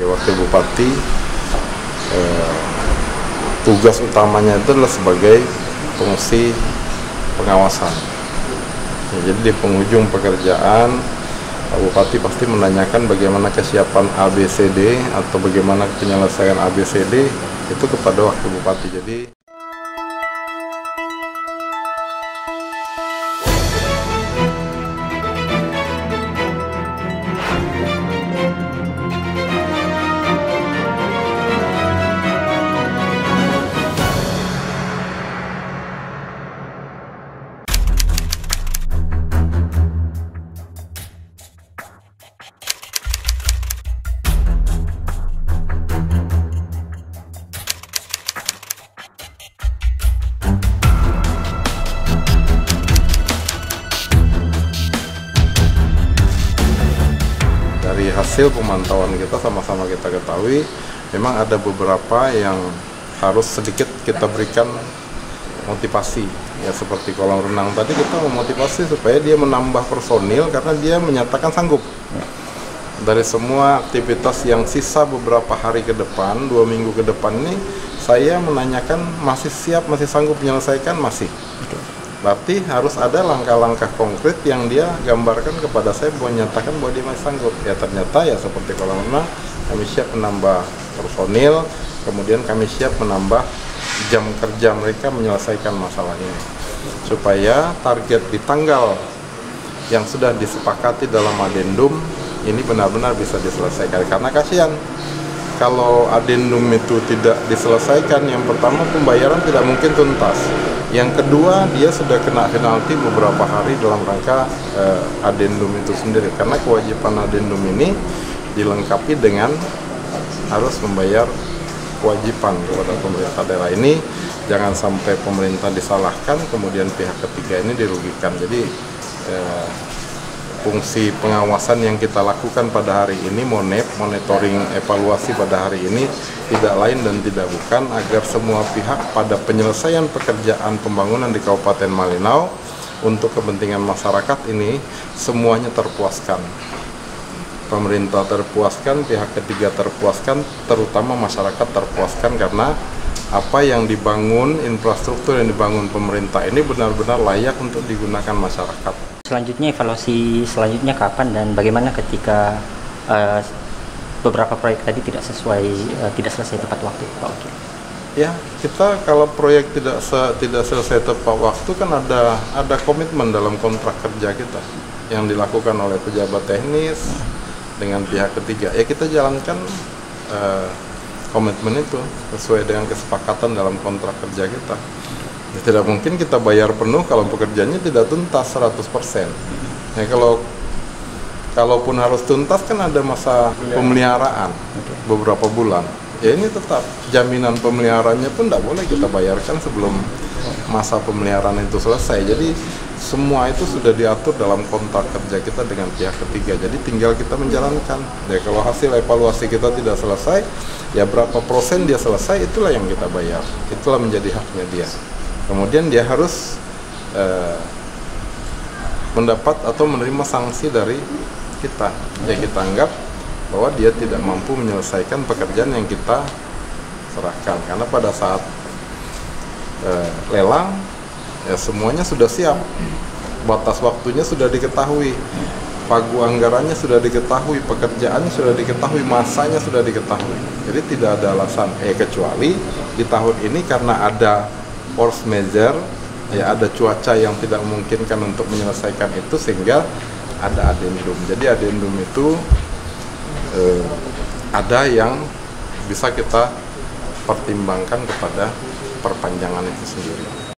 Wakil Bupati tugas utamanya itu adalah sebagai fungsi pengawasan. Ya, jadi di penghujung pekerjaan Pak Bupati pasti menanyakan bagaimana kesiapan ABCD atau bagaimana penyelesaian ABCD itu kepada Wakil Bupati. Jadi dari hasil pemantauan kita sama-sama kita ketahui memang ada beberapa yang harus sedikit kita berikan motivasi, ya seperti kolam renang tadi kita memotivasi supaya dia menambah personil karena dia menyatakan sanggup. Dari semua aktivitas yang sisa beberapa hari ke depan, 2 minggu ke depan ini, saya menanyakan masih siap, masih sanggup menyelesaikan, masih. Berarti harus ada langkah-langkah konkret yang dia gambarkan kepada saya menyatakan bahwa dia masih sanggup. Ya ternyata ya seperti kolam renang, kami siap menambah personil, kemudian kami siap menambah jam kerja mereka menyelesaikan masalah ini. Supaya target di tanggal yang sudah disepakati dalam adendum ini benar-benar bisa diselesaikan. Karena kasihan kalau adendum itu tidak diselesaikan, yang pertama pembayaran tidak mungkin tuntas. Yang kedua, dia sudah kena penalti beberapa hari dalam rangka adendum itu sendiri. Karena kewajiban adendum ini dilengkapi dengan harus membayar kewajiban kepada pemerintah daerah ini. Jangan sampai pemerintah disalahkan, kemudian pihak ketiga ini dirugikan. Jadi fungsi pengawasan yang kita lakukan pada hari ini, monitoring evaluasi pada hari ini tidak lain dan tidak bukan agar semua pihak pada penyelesaian pekerjaan pembangunan di Kabupaten Malinau untuk kepentingan masyarakat ini semuanya terpuaskan. Pemerintah terpuaskan, pihak ketiga terpuaskan, terutama masyarakat terpuaskan karena apa yang dibangun, infrastruktur yang dibangun pemerintah ini benar-benar layak untuk digunakan masyarakat. Selanjutnya evaluasi selanjutnya kapan dan bagaimana ketika beberapa proyek tadi tidak selesai tepat waktu, Pak Wakil? Ya, kita kalau proyek tidak selesai tepat waktu kan ada komitmen dalam kontrak kerja kita yang dilakukan oleh pejabat teknis dengan pihak ketiga. Ya kita jalankan komitmen itu sesuai dengan kesepakatan dalam kontrak kerja kita. Ya, tidak mungkin kita bayar penuh kalau pekerjaannya tidak tuntas 100%. Ya kalaupun harus tuntas kan ada masa pemeliharaan beberapa bulan. Ya ini tetap jaminan pemeliharaannya pun tidak boleh kita bayarkan sebelum masa pemeliharaan itu selesai. Jadi semua itu sudah diatur dalam kontrak kerja kita dengan pihak ketiga. Jadi tinggal kita menjalankan. Ya kalau hasil evaluasi kita tidak selesai, ya berapa persen dia selesai itulah yang kita bayar. Itulah menjadi haknya dia. Kemudian dia harus mendapat atau menerima sanksi dari kita. Ya kita anggap bahwa dia tidak mampu menyelesaikan pekerjaan yang kita serahkan. Karena pada saat lelang, ya semuanya sudah siap. Batas waktunya sudah diketahui. Pagu anggarannya sudah diketahui, pekerjaannya sudah diketahui, masanya sudah diketahui. Jadi tidak ada alasan kecuali di tahun ini karena ada force major, ya ada cuaca yang tidak memungkinkan untuk menyelesaikan itu sehingga ada adendum. Jadi adendum itu ada yang bisa kita pertimbangkan kepada perpanjangan itu sendiri.